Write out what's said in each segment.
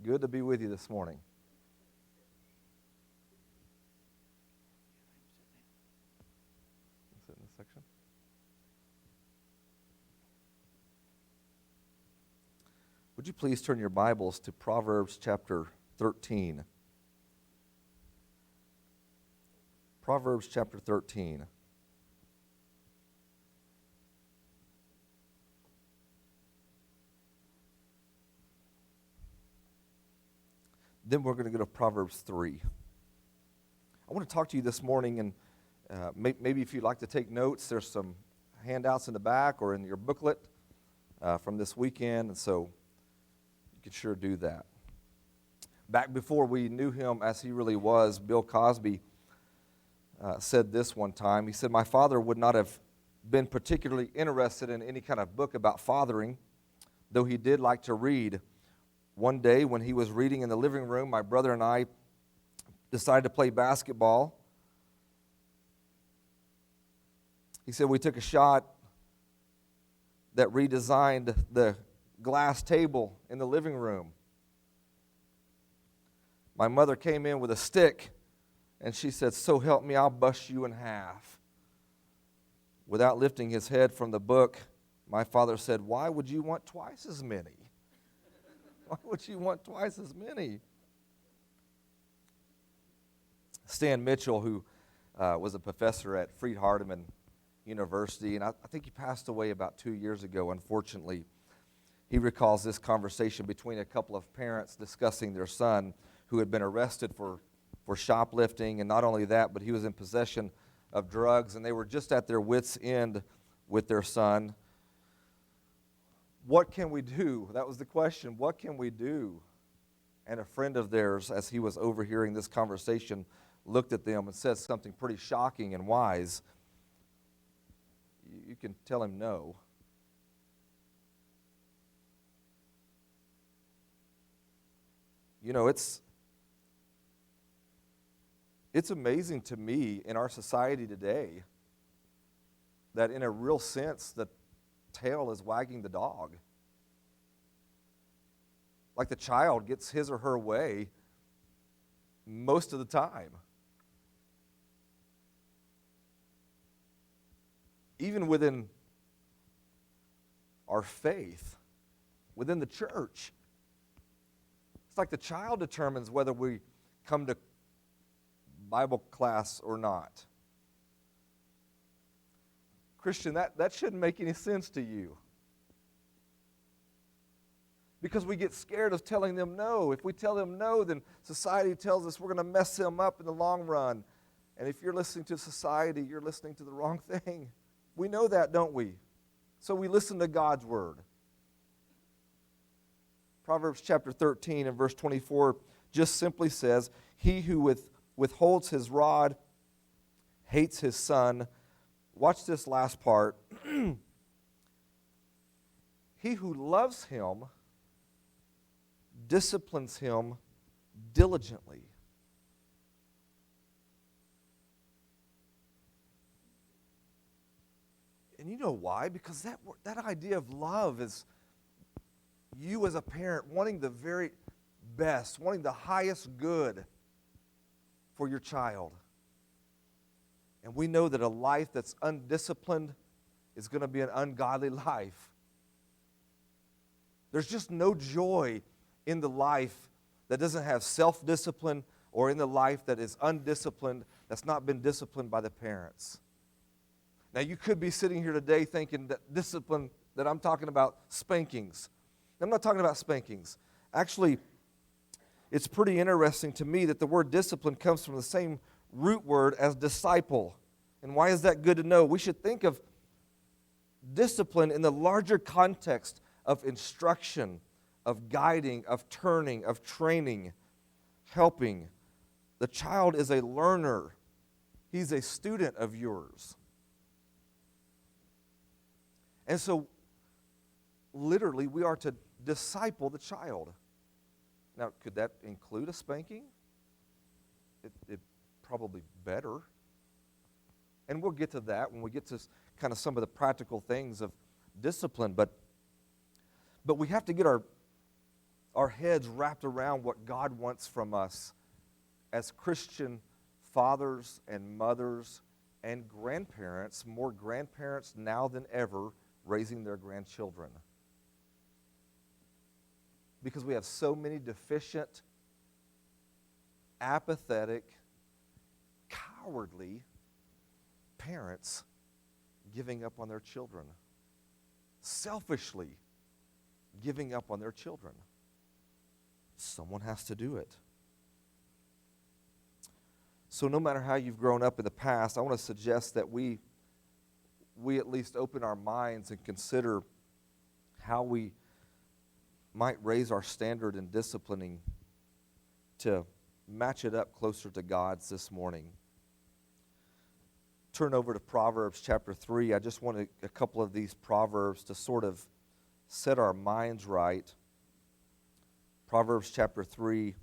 Good to be with you this morning. Sit in this section. Would you please turn your Bibles to Proverbs Chapter 13? Proverbs Chapter 13. Then we're going to go to Proverbs 3. I want to talk to you this morning, and maybe if you'd like to take notes, there's some handouts in the back or in your booklet from this weekend, and so you could sure do that. Back before we knew him as he really was, Bill Cosby said this one time. He said, "My father would not have been particularly interested in any kind of book about fathering, though he did like to read. One day when he was reading in the living room, my brother and I decided to play basketball. He said we took a shot that redesigned the glass table in the living room. My mother came in with a stick and she said, 'So help me, I'll bust you in half.' Without lifting his head from the book, my father said, 'Why would you want twice as many?' Why would you want twice as many?" Stan Mitchell, who was a professor at Freed-Hardeman University, and I think he passed away about 2 years ago, unfortunately. He recalls this conversation between a couple of parents discussing their son who had been arrested for shoplifting, and not only that, but he was in possession of drugs, and they were just at their wits' end with their son. What can we do? That was the question. What can we do? And a friend of theirs, as he was overhearing this conversation, looked at them and said something pretty shocking and wise. You can tell him no. You know, it's amazing to me in our society today that in a real sense the tail is wagging the dog. Like the child gets his or her way most of the time. Even within our faith, within the church, it's like the child determines whether we come to Bible class or not. Christian, that shouldn't make any sense to you. Because we get scared of telling them no. If we tell them no, then society tells us we're going to mess them up in the long run. And if you're listening to society, you're listening to the wrong thing. We know that, don't we? So we listen to God's word. Proverbs chapter 13 and verse 24 just simply says, "He who withholds his rod hates his son." Watch this last part. "He who loves him disciplines him diligently." And you know why? Because that idea of love is you as a parent wanting the very best, wanting the highest good for your child. And we know that a life that's undisciplined is going to be an ungodly life. There's just no joy in the life that doesn't have self-discipline, or in the life that is undisciplined, that's not been disciplined by the parents. Now, you could be sitting here today thinking that discipline, that I'm talking about spankings. I'm not talking about spankings. Actually, it's pretty interesting to me that the word discipline comes from the same root word as disciple. And why is that good to know? We should think of discipline in the larger context of instruction, of guiding, of turning, of training, helping. The child is a learner. He's a student of yours. And so, literally, we are to disciple the child. Now, could that include a spanking? It probably better. And we'll get to that when we get to kind of some of the practical things of discipline. But we have to get our our heads wrapped around what God wants from us as Christian fathers and mothers and grandparents, more grandparents now than ever, raising their grandchildren. Because we have so many deficient, apathetic, cowardly parents giving up on their children, selfishly giving up on their children. Someone has to do it. So no matter how you've grown up in the past, I want to suggest that we at least open our minds and consider how we might raise our standard in disciplining to match it up closer to God's this morning. Turn over to Proverbs Chapter 3. I just want a couple of these Proverbs to sort of set our minds right. Proverbs Chapter 3,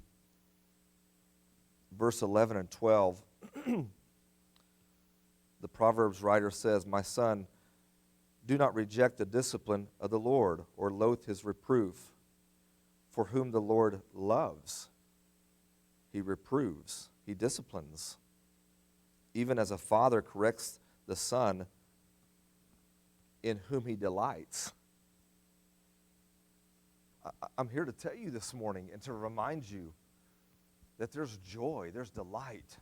verse 11 and 12. The Proverbs writer says, "My son, do not reject the discipline of the Lord or loathe his reproof. For whom the Lord loves, he reproves, he disciplines. Even as a father corrects the son in whom he delights." I'm here to tell you this morning and to remind you that there's joy, there's delight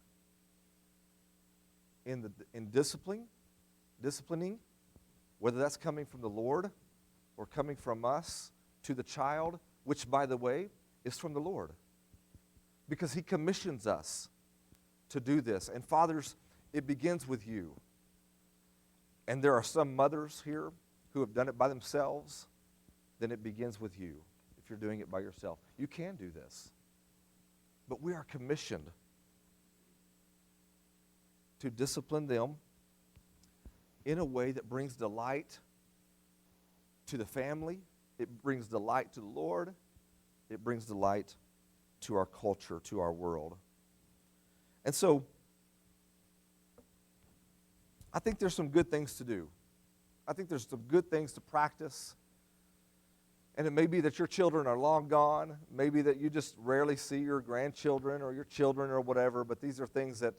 in disciplining, whether that's coming from the Lord or coming from us to the child, which, by the way, is from the Lord. Because he commissions us to do this. And fathers, it begins with you. And there are some mothers here who have done it by themselves. Then it begins with you. If you're doing it by yourself, you can do this. But we are commissioned to discipline them in a way that brings delight to the family. It brings delight to the Lord. It brings delight to our culture, to our world. And so, I think there's some good things to do. I think there's some good things to practice. And it may be that your children are long gone. Maybe that you just rarely see your grandchildren or your children or whatever. But these are things that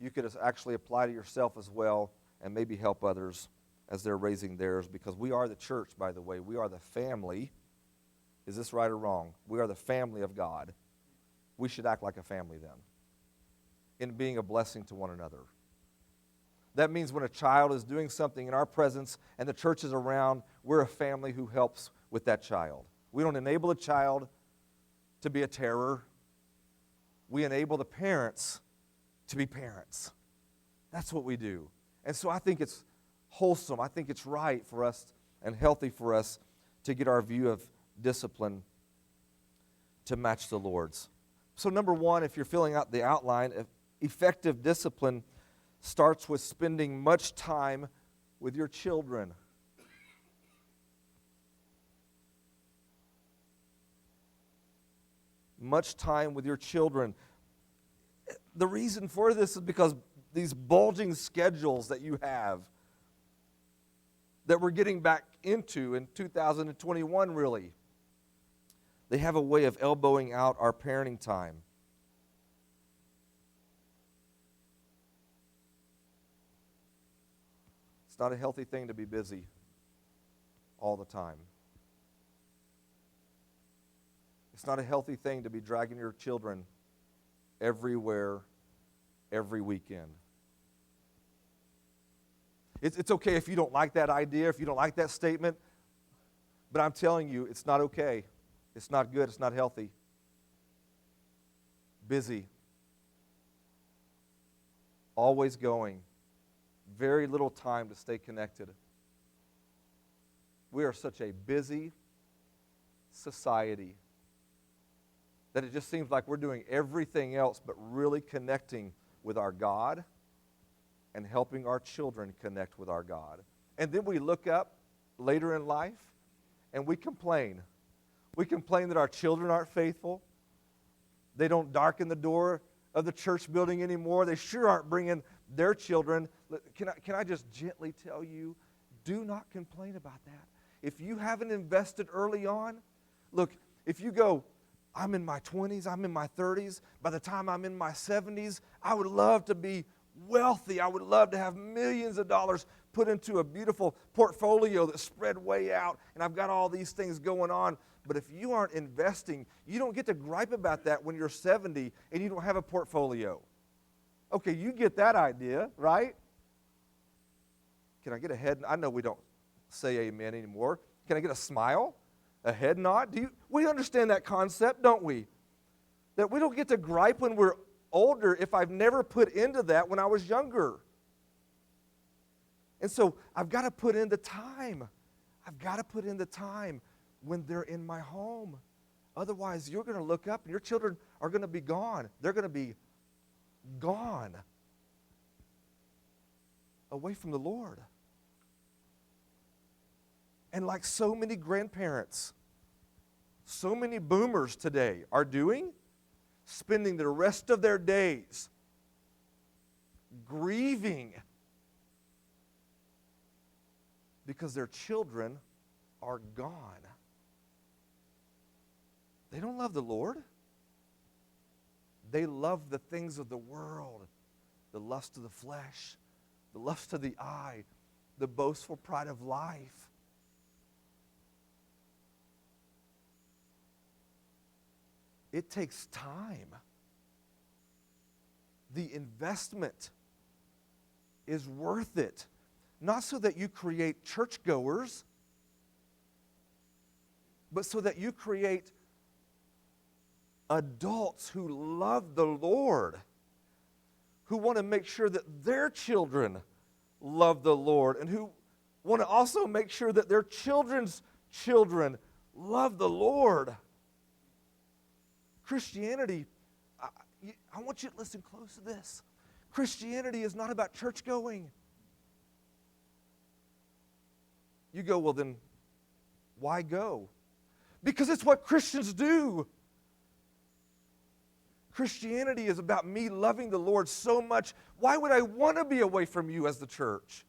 you could actually apply to yourself as well and maybe help others as they're raising theirs. Because we are the church, by the way. We are the family. Is this right or wrong? We are the family of God. We should act like a family then, in being a blessing to one another. That means when a child is doing something in our presence and the church is around, we're a family who helps with that child. We don't enable a child to be a terror. We enable the parents to be parents. That's what we do. And so I think it's wholesome. I think it's right for us and healthy for us to get our view of discipline to match the Lord's. So number one, if you're filling out the outline, effective discipline starts with spending much time with your children. Much time with your children. The reason for this is because these bulging schedules that you have, that we're getting back into in 2021 really, they have a way of elbowing out our parenting time. It's not a healthy thing to be busy all the time. It's not a healthy thing to be dragging your children everywhere, every weekend. It's okay if you don't like that idea, if you don't like that statement, but I'm telling you, it's not okay. It's not good. It's not healthy. Busy. Always going. Very little time to stay connected. We are such a busy society that it just seems like we're doing everything else but really connecting with our God and helping our children connect with our God. And then we look up later in life and we complain. We complain that our children aren't faithful. They don't darken the door of the church building anymore. They sure aren't bringing their children. Can I just gently tell you, do not complain about that. If you haven't invested early on, look, if you go I'm in my 20s, I'm in my 30s. By the time I'm in my 70s, I would love to be wealthy. I would love to have millions of dollars put into a beautiful portfolio that's spread way out, and I've got all these things going on. But if you aren't investing, you don't get to gripe about that when you're 70 and you don't have a portfolio. Okay, you get that idea, right? Can I get a head? I know we don't say amen anymore. Can I get a smile? A head nod? We understand that concept, don't we? That we don't get to gripe when we're older if I've never put into that when I was younger. And so I've got to put in the time. I've got to put in the time when they're in my home. Otherwise, you're going to look up and your children are going to be gone. They're going to be gone away from the Lord. And like so many grandparents, so many boomers today are doing, spending the rest of their days grieving because their children are gone. They don't love the Lord. They love the things of the world, the lust of the flesh, the lust of the eye, the boastful pride of life. It takes time. The investment is worth it. Not so that you create churchgoers, but so that you create adults who love the Lord, who want to make sure that their children love the Lord, and who want to also make sure that their children's children love the Lord. Christianity, I want you to listen close to this. Christianity is not about church going. You go, well then, why go? Because it's what Christians do. Christianity is about me loving the Lord so much. Why would I want to be away from you as the church?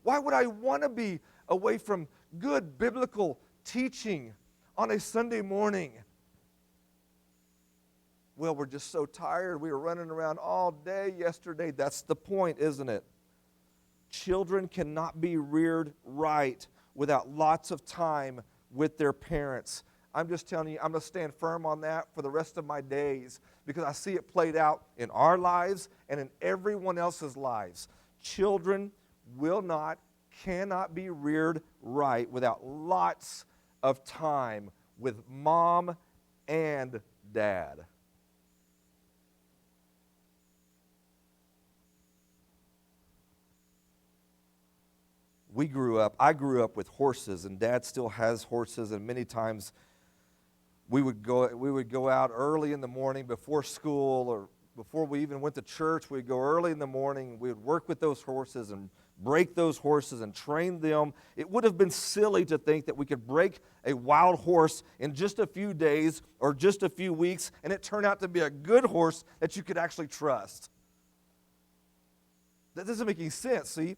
Why would I want to be away from good biblical teaching on a Sunday morning? Well, we're just so tired. We were running around all day yesterday. That's the point, isn't it? Children cannot be reared right without lots of time with their parents. I'm just telling you, I'm going to stand firm on that for the rest of my days because I see it played out in our lives and in everyone else's lives. Children cannot be reared right without lots of time with mom and dad. I grew up with horses, and Dad still has horses, and many times we would go out early in the morning before school or before we even went to church. We'd go early in the morning, we would work with those horses and break those horses and train them. It would have been silly to think that we could break a wild horse in just a few days or just a few weeks, and it turned out to be a good horse that you could actually trust. That doesn't make any sense, see?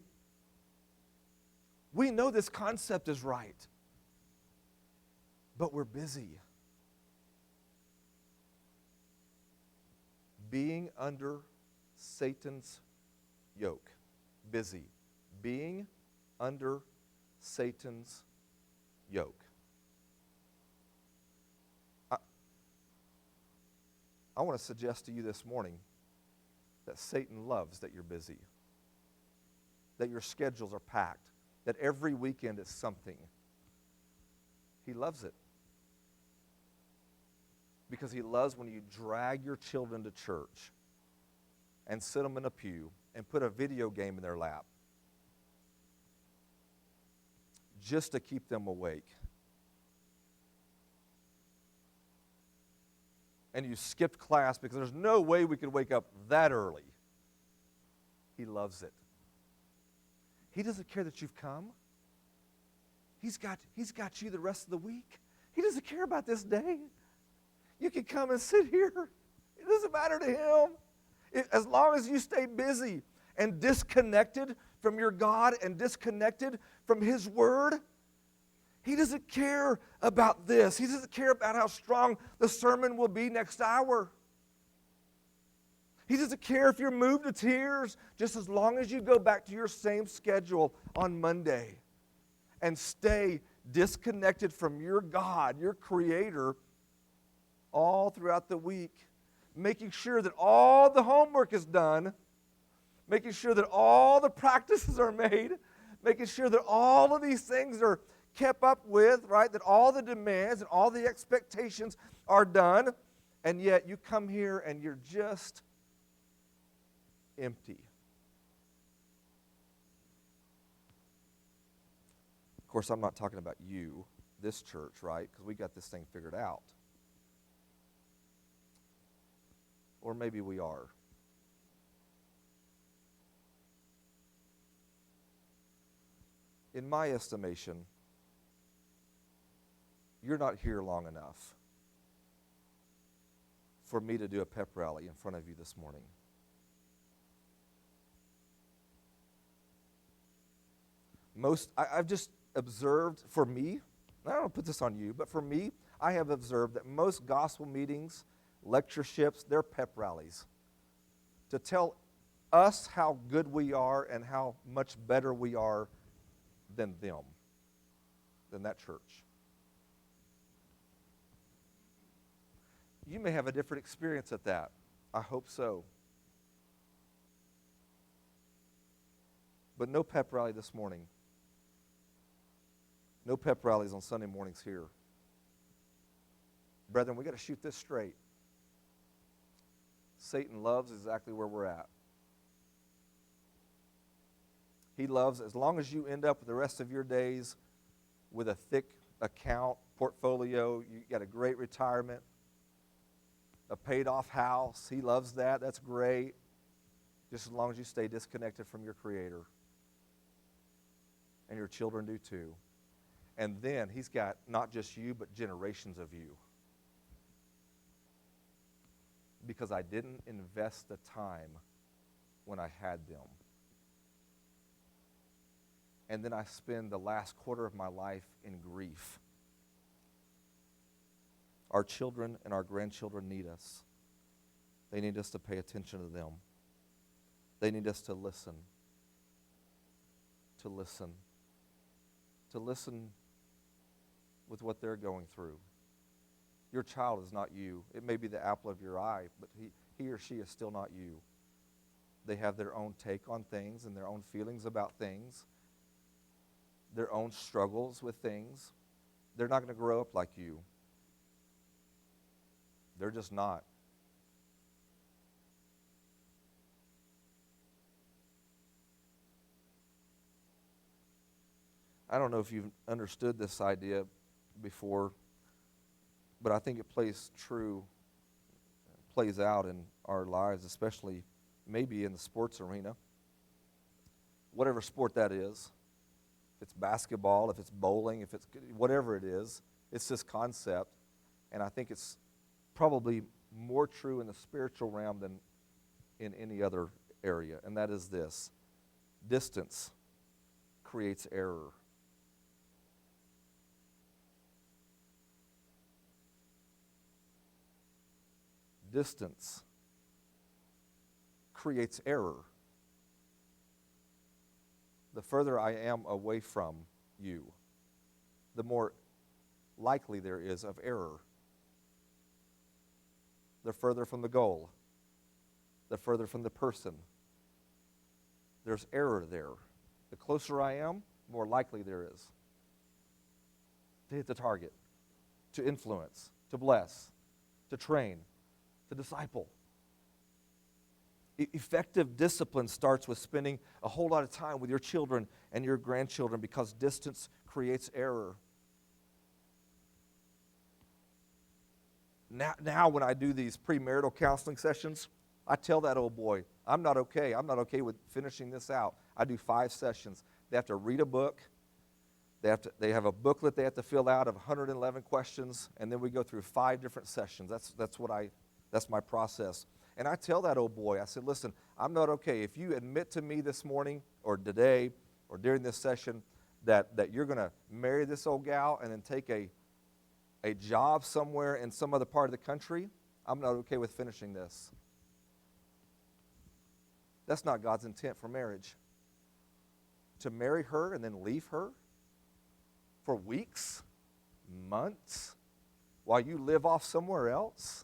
We know this concept is right, but we're busy. Being under Satan's yoke. Busy. Being under Satan's yoke. I want to suggest to you this morning that Satan loves that you're busy, that your schedules are packed, that every weekend is something. He loves it. Because he loves when you drag your children to church and sit them in a pew and put a video game in their lap just to keep them awake. And you skipped class because there's no way we could wake up that early. He loves it. He doesn't care that you've come. He's got you the rest of the week. He doesn't care about this day. You can come and sit here. It doesn't matter to him. As long as you stay busy and disconnected from your God and disconnected from his word, He doesn't care about this. He doesn't care about how strong the sermon will be next hour. He doesn't care if you're moved to tears, just as long as you go back to your same schedule on Monday and stay disconnected from your God, your Creator, all throughout the week, making sure that all the homework is done, making sure that all the practices are made, making sure that all of these things are kept up with, right? That all the demands and all the expectations are done, and yet you come here and you're just empty. Of course, I'm not talking about you, this church, right? Because we got this thing figured out. Or maybe we are. In my estimation, you're not here long enough for me to do a pep rally in front of you this morning. I've just observed, for me, I don't put this on you, but for me, I have observed that most gospel meetings, lectureships, they're pep rallies to tell us how good we are and how much better we are than them, than that church. You may have a different experience at that. I hope so. But no pep rally this morning. No pep rallies on Sunday mornings here. Brethren, we got to shoot this straight. Satan loves exactly where we're at. He loves, as long as you end up with the rest of your days with a thick account, portfolio, you got a great retirement, a paid-off house. He loves that. That's great. Just as long as you stay disconnected from your Creator. And your children do too. And then he's got not just you, but generations of you. Because I didn't invest the time when I had them. And then I spend the last quarter of my life in grief. Our children and our grandchildren need us. They need us to pay attention to them. They need us to listen. To listen. To listen with what they're going through. Your child is not you. It may be the apple of your eye, but he or she is still not you. They have their own take on things and their own feelings about things, their own struggles with things. They're not going to grow up like you. They're just not. I don't know if you've understood this idea before, but I think it plays out in our lives, especially maybe in the sports arena. Whatever sport that is, if it's basketball, if it's bowling, if it's whatever it is, it's this concept, and I think it's probably more true in the spiritual realm than in any other area, and that is this: distance creates error. Distance creates error. The further I am away from you, the more likely there is of error. The further from the goal, the further from the person, there's error there. The closer I am, more likely there is to hit the target, to influence, to bless, to train, to disciple. Effective discipline starts with spending a whole lot of time with your children and your grandchildren, because distance creates error. Now when I do these premarital counseling sessions, I tell that old boy, I'm not okay. I'm not okay with finishing this out. I do 5 sessions. They have to read a book. They have a booklet they have to fill out of 111 questions, and then we go through 5 different sessions. That's my process. And I tell that old boy, I said, listen, I'm not okay. If you admit to me this morning or today or during this session that you're going to marry this old gal and then take a job somewhere in some other part of the country, I'm not okay with finishing this. That's not God's intent for marriage. To marry her and then leave her for weeks, months, while you live off somewhere else,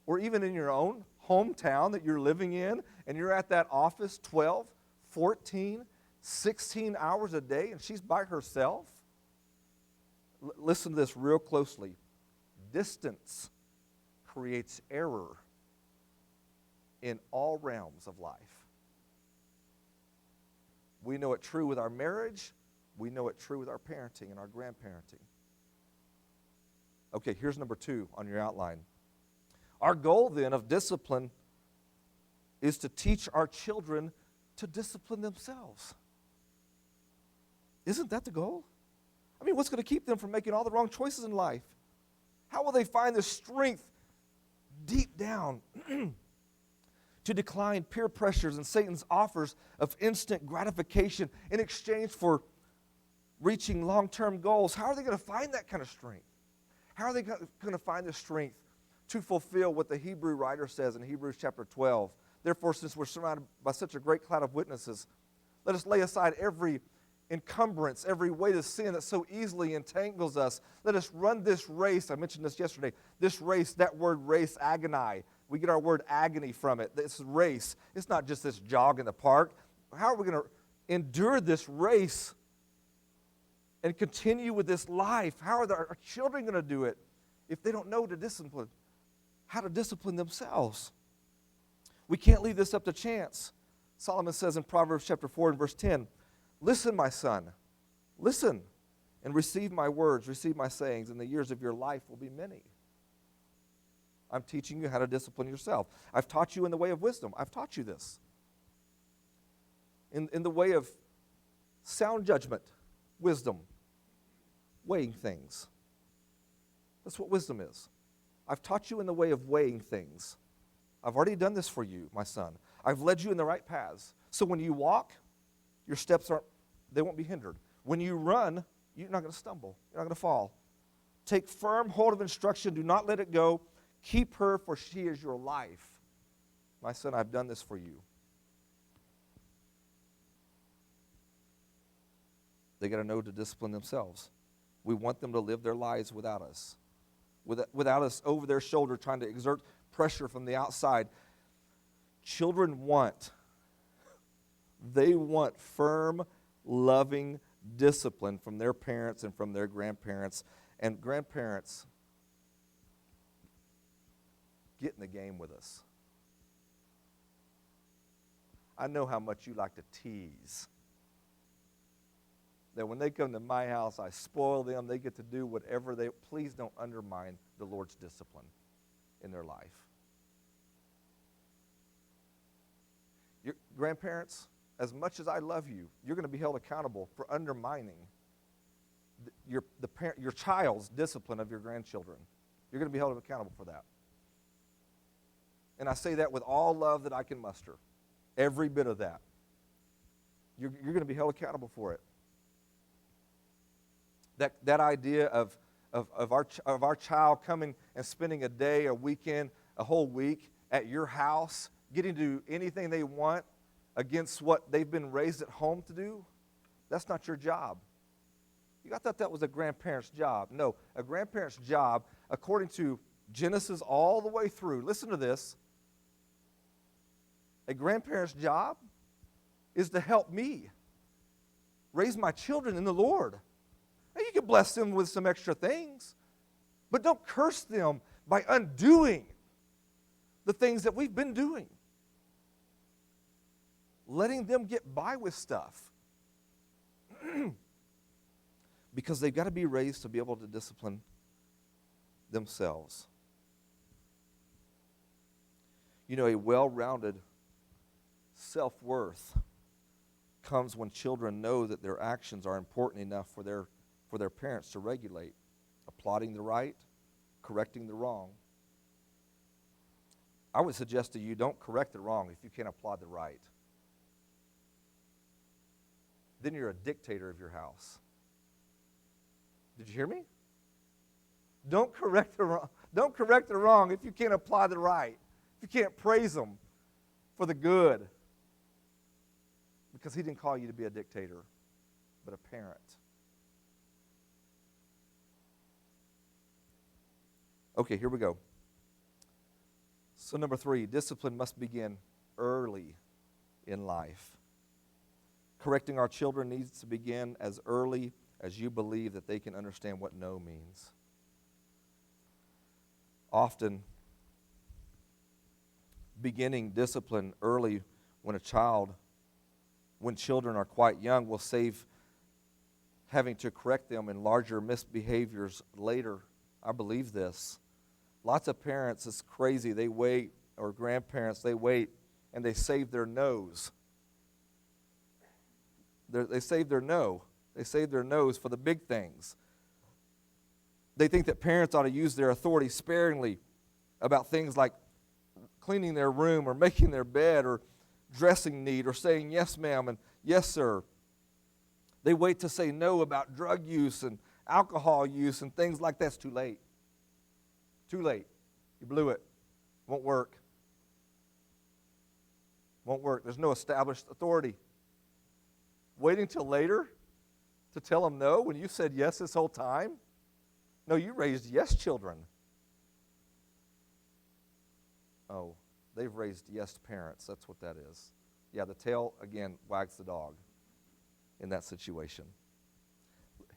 or even in your own hometown that you're living in, and you're at that office 12, 14, 16 hours a day, and she's by herself. Listen to this real closely. Distance creates error in all realms of life. We know it true with our marriage. We know it true with our parenting and our grandparenting. Okay, here's number 2 on your outline. Our goal then of discipline is to teach our children to discipline themselves. Isn't that the goal? I mean, what's going to keep them from making all the wrong choices in life? How will they find the strength deep down to decline peer pressures and Satan's offers of instant gratification in exchange for reaching long-term goals? How are they going to find that kind of strength? How are they going to find the strength to fulfill what the Hebrew writer says in Hebrews chapter 12? Therefore, since we're surrounded by such a great cloud of witnesses, let us lay aside every encumbrance, every weight of sin that so easily entangles us. Let us run this race. I mentioned this yesterday. This race, that word race, agony. We get our word agony from it. This race. It's not just this jog in the park. How are we going to endure this race and continue with this life? How are our children going to do it if they don't know how to discipline themselves? We can't leave this up to chance. Solomon says in Proverbs Chapter 4 and verse 10, "Listen, my son, listen, and receive my words, receive my sayings, and the years of your life will be many." I'm teaching you how to discipline yourself. I've taught you in the way of wisdom. I've taught you this. In the way of sound judgment, wisdom, weighing things. That's what wisdom is. I've taught you in the way of weighing things. I've already done this for you, my son. I've led you in the right paths. So when you walk, your steps they won't be hindered. When you run, you're not going to stumble. You're not going to fall. Take firm hold of instruction. Do not let it go. Keep her, for she is your life. My son, I've done this for you. They got to know to discipline themselves. We want them to live their lives without us. Without us over their shoulder trying to exert pressure from the outside. Children want firm, loving discipline from their parents and from their grandparents. And grandparents, get in the game with us. I know how much you like to tease. That when they come to my house, I spoil them. They get to do whatever they... Please don't undermine the Lord's discipline in their life. Your grandparents, as much as I love you, you're going to be held accountable for undermining your child's discipline of your grandchildren. You're going to be held accountable for that. And I say that with all love that I can muster. Every bit of that. You're going to be held accountable for it. That idea of our child coming and spending a day, a weekend, a whole week at your house, getting to do anything they want against what they've been raised at home to do, that's not your job. I thought that was a grandparent's job. No, a grandparent's job, according to Genesis all the way through, listen to this, a grandparent's job is to help me raise my children in the Lord. Now, you can bless them with some extra things, but don't curse them by undoing the things that we've been doing. Letting them get by with stuff. Because they've got to be raised to be able to discipline themselves. You know, a well-rounded self-worth comes when children know that their actions are important enough for their parents to regulate, applauding the right, correcting the wrong. I would suggest to you, don't correct the wrong if you can't applaud the right. then you're a dictator of your house. Did you hear me? Don't correct the wrong. Don't correct the wrong if you can't apply the right. If you can't praise them for the good. Because he didn't call you to be a dictator, but a parent. Okay, here we go. So number 3, discipline must begin early in life. Correcting our children needs to begin as early as you believe that they can understand what no means. Often, beginning discipline early when children are quite young will save having to correct them in larger misbehaviors later. I believe this. Lots of parents, it's crazy, they wait, or grandparents, they wait, and they save their no's. They save their no. They save their no's for the big things. They think that parents ought to use their authority sparingly about things like cleaning their room or making their bed or dressing neat or saying yes, ma'am, and yes, sir. They wait to say no about drug use and alcohol use and things like that. It's too late. Too late. You blew it. Won't work. Won't work. There's no established authority. Waiting till later to tell them no when you said yes this whole time? No, you raised yes children. Oh, they've raised yes parents. That's what that is. Yeah, the tail, again, wags the dog in that situation.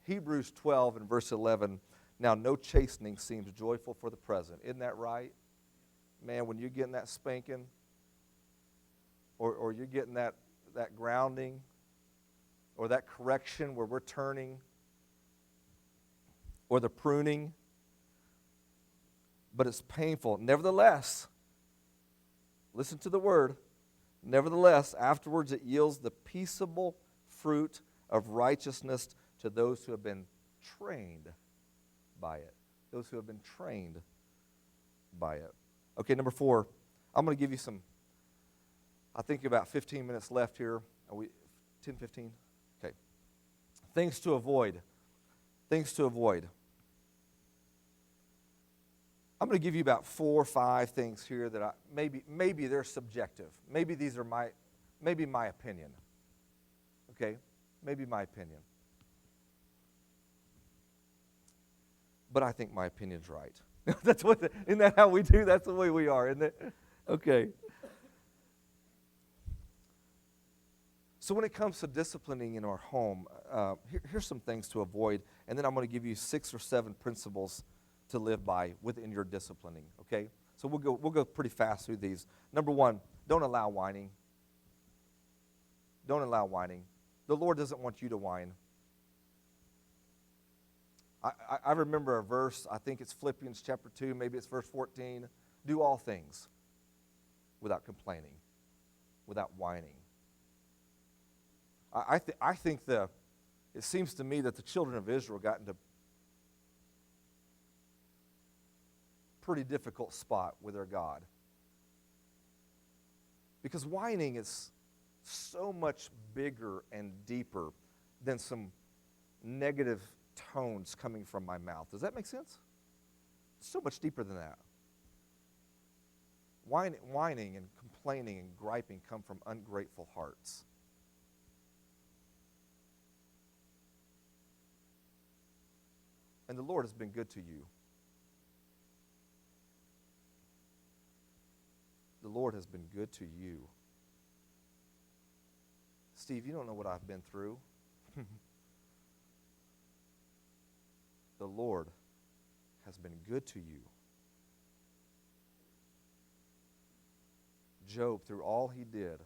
Hebrews 12 and verse 11, now no chastening seems joyful for the present. Isn't that right? Man, when you're getting that spanking or you're getting that grounding or that correction where we're turning or the pruning, but it's painful. Nevertheless, listen to the word. Nevertheless, afterwards it yields the peaceable fruit of righteousness to those who have been trained by it. Those who have been trained by it. Okay, number 4. I'm going to give you some, I think about 15 minutes left here. Are we 10, 15? Okay. Things to avoid. Things to avoid. I'm going to give you about 4 or 5 things here that maybe they're subjective. Maybe these are my opinion. Okay? Maybe my opinion. But I think my opinion's right. Isn't that how we do? That's the way we are, isn't it? Okay. So when it comes to disciplining in our home, here's some things to avoid, and then I'm going to give you 6 or 7 principles to live by within your disciplining, okay? So we'll go pretty fast through these. Number 1, don't allow whining. Don't allow whining. The Lord doesn't want you to whine. I remember a verse, I think it's Philippians chapter 2, maybe it's verse 14. Do all things without complaining, without whining. I think it seems to me that the children of Israel got into pretty difficult spot with their God. Because whining is so much bigger and deeper than some negative tones coming from my mouth. Does that make sense? It's so much deeper than that. Whining and complaining and griping come from ungrateful hearts. And the Lord has been good to you. The Lord has been good to you. Steve, you don't know what I've been through. The Lord has been good to you. Job, through all he did,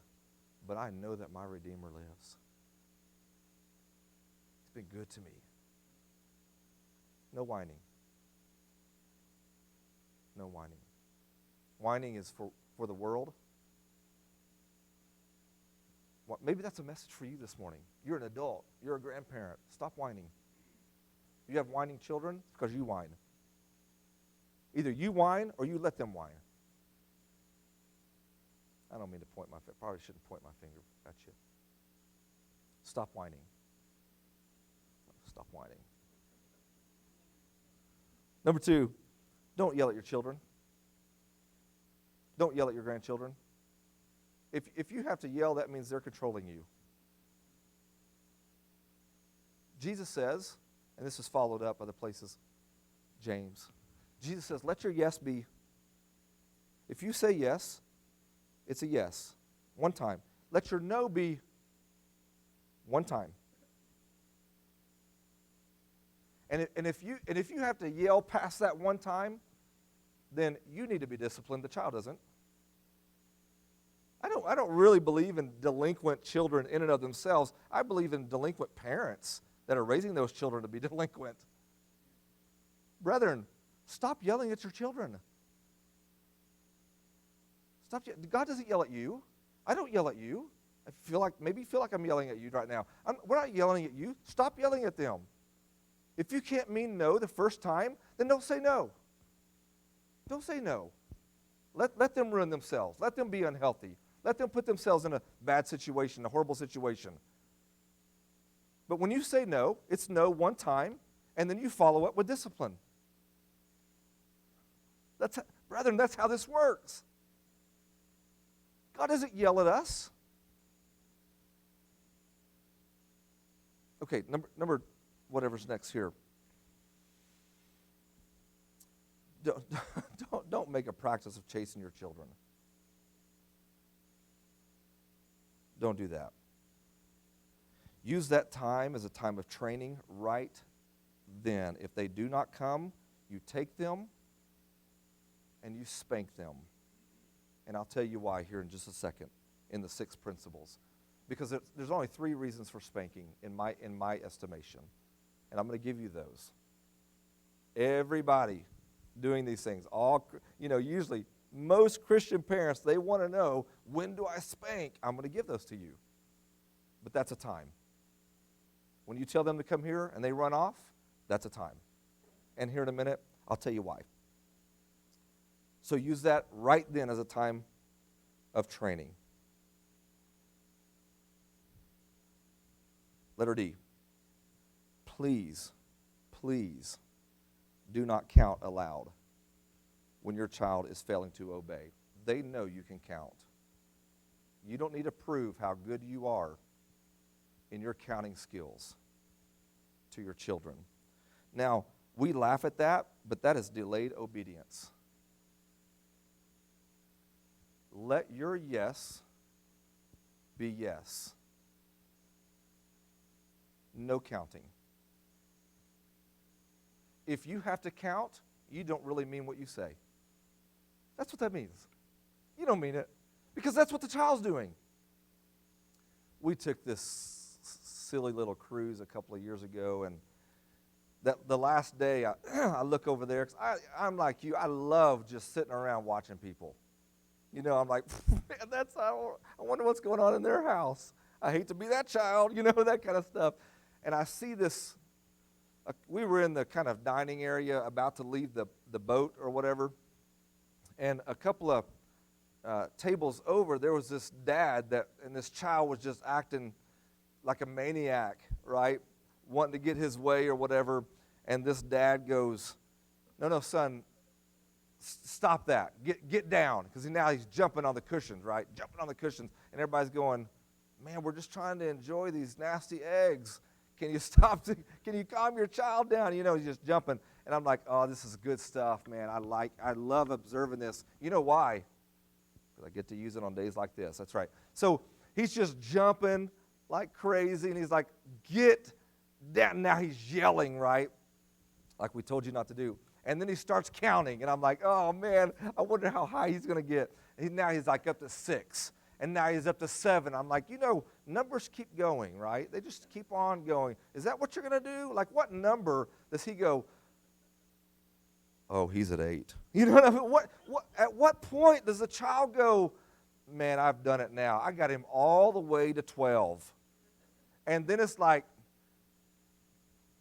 but I know that my Redeemer lives. He's been good to me. No whining. No whining. Whining is for the world. Maybe that's a message for you this morning. You're an adult. You're a grandparent. Stop whining. You have whining children because you whine. Either you whine or you let them whine. I don't mean to point my finger. Probably shouldn't point my finger at you. Stop whining. Stop whining. Number 2, don't yell at your children. Don't yell at your grandchildren. If you have to yell, that means they're controlling you. Jesus says, and this is followed up other places, James. Jesus says, let your yes be, if you say yes, it's a yes, one time. Let your no be one time. And if you have to yell past that one time, then you need to be disciplined. The child doesn't. I don't really believe in delinquent children in and of themselves. I believe in delinquent parents that are raising those children to be delinquent. Brethren, stop yelling at your children. God doesn't yell at you. I don't yell at you. Maybe you feel like I'm yelling at you right now. We're not yelling at you. Stop yelling at them. If you can't mean no the first time, then don't say no. Don't say no. Let them ruin themselves. Let them be unhealthy. Let them put themselves in a bad situation, a horrible situation. But when you say no, it's no one time, and then you follow up with discipline. Brethren, that's how this works. God doesn't yell at us. Okay, number whatever's next here. Don't make a practice of chasing your children. Don't do that. Use that time as a time of training right then. If they do not come, you take them and you spank them. And I'll tell you why here in just a second in the 6 principles. Because there's only 3 reasons for spanking in my estimation. And I'm going to give you those. Everybody doing these things, usually most Christian parents, they want to know, when do I spank? I'm going to give those to you. But that's a time. When you tell them to come here and they run off, that's a time. And here in a minute, I'll tell you why. So use that right then as a time of training. Letter D. Please do not count aloud when your child is failing to obey. They know you can count. You don't need to prove how good you are in your counting skills to your children. Now, we laugh at that, but that is delayed obedience. Let your yes be yes. No counting. If you have to count, you don't really mean what you say. That's what that means. You don't mean it, because that's what the child's doing. We took this silly little cruise a couple of years ago, and the last day, I look over there, because I'm like you, I love just sitting around watching people. I'm like, man, I wonder what's going on in their house. I hate to be that child, that kind of stuff. And I see this, we were in the kind of dining area about to leave the boat or whatever, and a couple of tables over, there was this dad and this child was just acting like a maniac, right? Wanting to get his way or whatever. And this dad goes, no, son, stop that. Get down. Because now he's jumping on the cushions, right? Jumping on the cushions. And everybody's going, man, we're just trying to enjoy these nasty eggs. Can you stop? Can you calm your child down? He's just jumping. And I'm like, oh, this is good stuff, man. I love observing this. You know why? Because I get to use it on days like this. That's right. So he's just jumping like crazy, and he's like, get down. Now he's yelling, right? Like we told you not to do. And then he starts counting, and I'm like, oh, man, I wonder how high he's going to get. Now he's like up to 6, and now he's up to 7. I'm like, numbers keep going, right? They just keep on going. Is that what you're going to do? Like, what number does he go, oh, he's at 8? You know what I mean? At what point does the child go, man, I've done it now. I got him all the way to 12. And then it's like,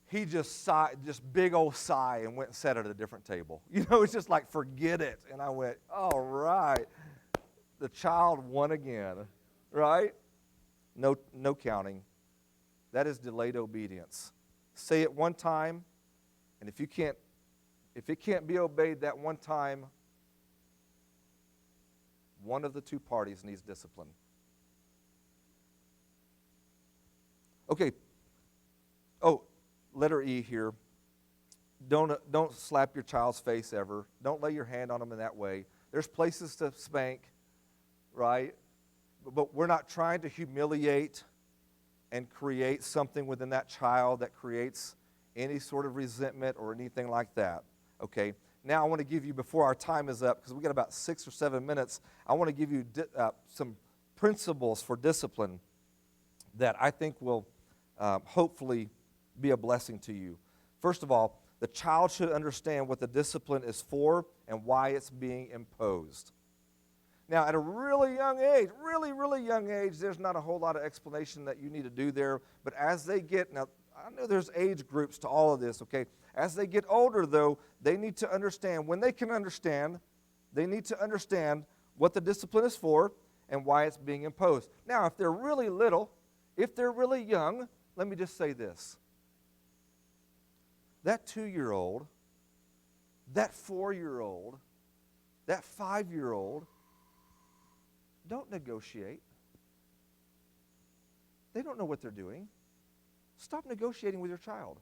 he just sighed, just big old sigh, and went and sat at a different table. It's just like, forget it. And I went, all right. The child won again, right? No counting. that is delayed obedience. Say it one time, and if it can't be obeyed that one time, one of the two parties needs discipline. Okay. Oh, letter E here. Don't slap your child's face ever. Don't lay your hand on them in that way. There's places to spank, right? But we're not trying to humiliate and create something within that child that creates any sort of resentment or anything like that. Okay? Now I want to give you, before our time is up, because we got about 6 or 7 minutes, I want to give you some principles for discipline that I think will hopefully be a blessing to you. First of all, the child should understand what the discipline is for and why it's being imposed. Now, at a really young age, really young age, there's not a whole lot of explanation that you need to do there. But as they get, now, I know there's age groups to all of this, okay? As they get older, though, they need to understand, when they can understand, they need to understand what the discipline is for and why it's being imposed. Now, if they're really little, if they're really young, let me just say this. That 2-year-old, that 4-year-old, that 5-year-old, don't negotiate. They don't know what they're doing. Stop negotiating with your child.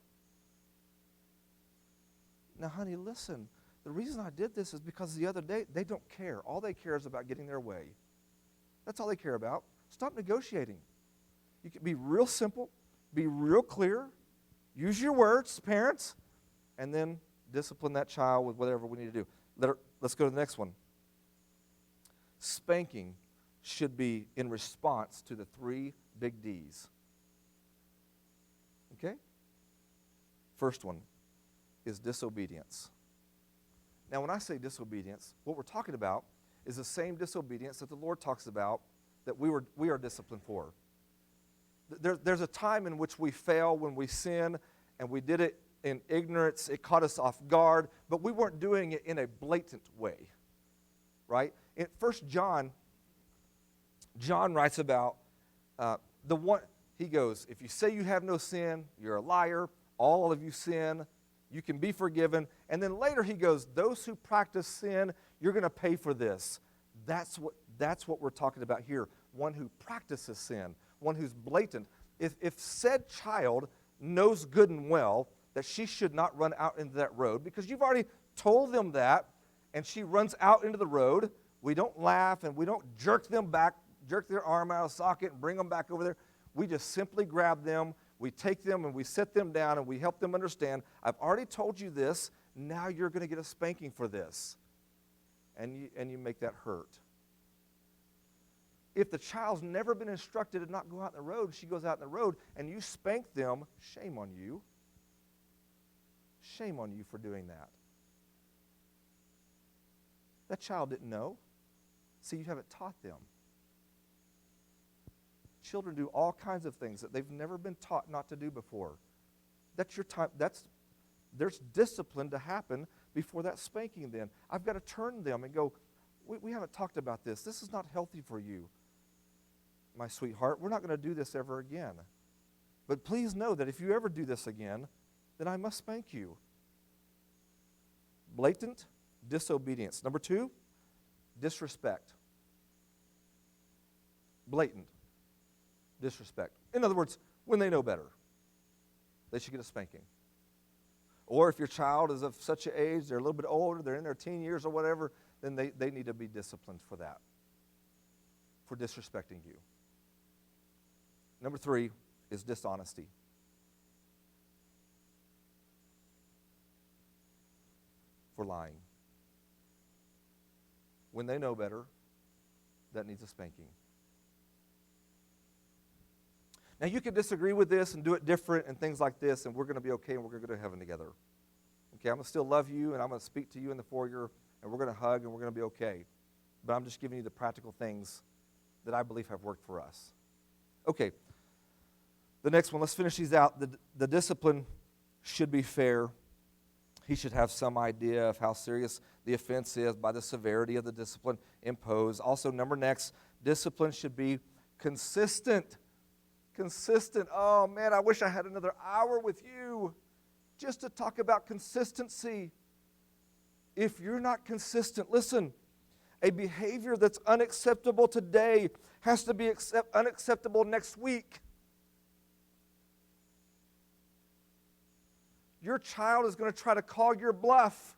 Now, honey, listen. The reason I did this is because the other day, they don't care. All they care is about getting their way. That's all they care about. Stop negotiating. You can be real simple, be real clear, use your words, parents, and then discipline that child with whatever we need to do. Let's go to the next one. Spanking should be in response to the 3 big D's. Okay? First one is disobedience. Now, when I say disobedience, what we're talking about is the same disobedience that the Lord talks about that we are disciplined for. There's a time in which we fail when we sin, and we did it in ignorance. It caught us off guard, but we weren't doing it in a blatant way, right? In 1 John, John writes about the one, he goes, if you say you have no sin, you're a liar, all of you sin, you can be forgiven. And then later he goes, those who practice sin, you're going to pay for this. That's what we're talking about here. One who practices sin, one who's blatant. If said child knows good and well that she should not run out into that road, because you've already told them that, and she runs out into the road, we don't laugh and we don't jerk them back, jerk their arm out of socket and bring them back over there. We just simply grab them, we take them and we sit them down and we help them understand, I've already told you this, now you're going to get a spanking for this. And you make that hurt. If the child's never been instructed to not go out in the road, she goes out in the road and you spank them, shame on you. Shame on you for doing that. That child didn't know. See, you haven't taught them. Children do all kinds of things that they've never been taught not to do before. That's your time. There's discipline to happen before that spanking then. I've got to turn them and go, we haven't talked about this. This is not healthy for you, my sweetheart. We're not going to do this ever again. But please know that if you ever do this again, then I must spank you. Blatant disobedience. Number 2, disrespect. Blatant disrespect. In other words, when they know better, they should get a spanking. Or if your child is of such an age, they're a little bit older, they're in their teen years or whatever, then they need to be disciplined for that, for disrespecting you. Number 3 is dishonesty. For lying. When they know better, that needs a spanking. Now, you can disagree with this and do it different and things like this, and we're going to be okay and we're going to go to heaven together. Okay, I'm going to still love you, and I'm going to speak to you in the foyer, and we're going to hug, and we're going to be okay. But I'm just giving you the practical things that I believe have worked for us. Okay, the next one, let's finish these out. The discipline should be fair. He should have some idea of how serious the offense is by the severity of the discipline imposed. Also, number next, discipline should be consistent. Consistent. Oh, man, I wish I had another hour with you just to talk about consistency. If you're not consistent, listen, a behavior that's unacceptable today has to be unacceptable next week. Your child is going to try to call your bluff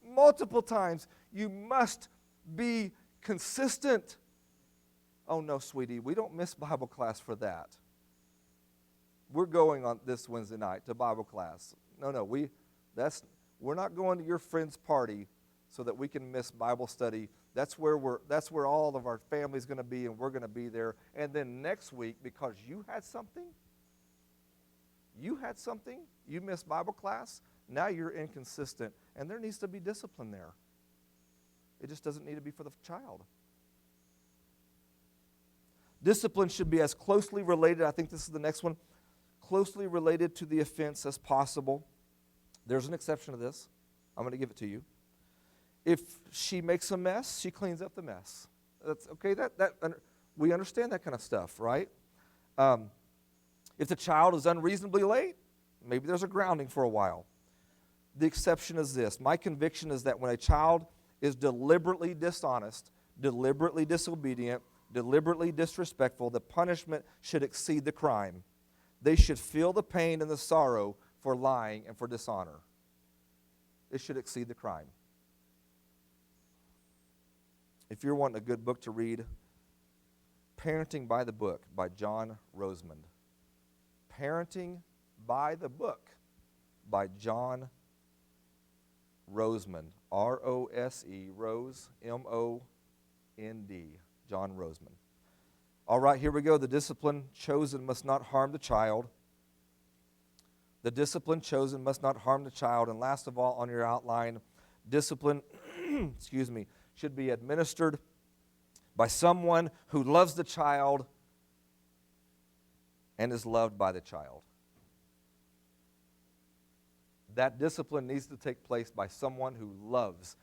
multiple times. You must be consistent. Oh, no, sweetie, we don't miss Bible class for that. We're going on this Wednesday night to Bible class. No, we're not going to your friend's party so that we can miss Bible study. That's where all of our family's going to be, and we're going to be there. And then next week, because you had something, you missed Bible class, now you're inconsistent, and there needs to be discipline there. It just doesn't need to be for the child. Discipline should be as closely related, I think this is the next one, closely related to the offense as possible. There's an exception to this. I'm going to give it to you. If she makes a mess, she cleans up the mess. That's okay. We understand that kind of stuff, right? If the child is unreasonably late, maybe there's a grounding for a while. The exception is this. My conviction is that when a child is deliberately dishonest, deliberately disobedient, deliberately disrespectful, the punishment should exceed the crime. They should feel the pain and the sorrow for lying and for dishonor. It should exceed the crime. If you're wanting a good book to read, Parenting by the Book by John Rosemond. Parenting by the Book by John Rosemond. R-O-S-E, Rose, M-O-N-D. John Rosemond. All right, here we go. The discipline chosen must not harm the child. The discipline chosen must not harm the child. And last of all, on your outline, discipline, should be administered by someone who loves the child and is loved by the child. That discipline needs to take place by someone who loves.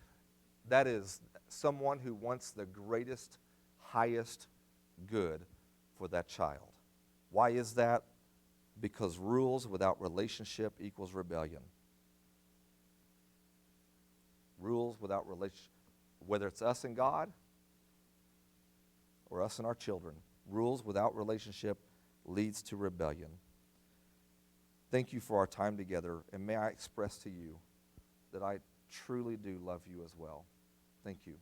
That is, someone who wants the greatest, highest good for that child. Why is that? Because rules without relationship equals rebellion. Rules without relationship, whether it's us and God or us and our children, rules without relationship leads to rebellion. Thank you for our time together, and may I express to you that I truly do love you as well. Thank you.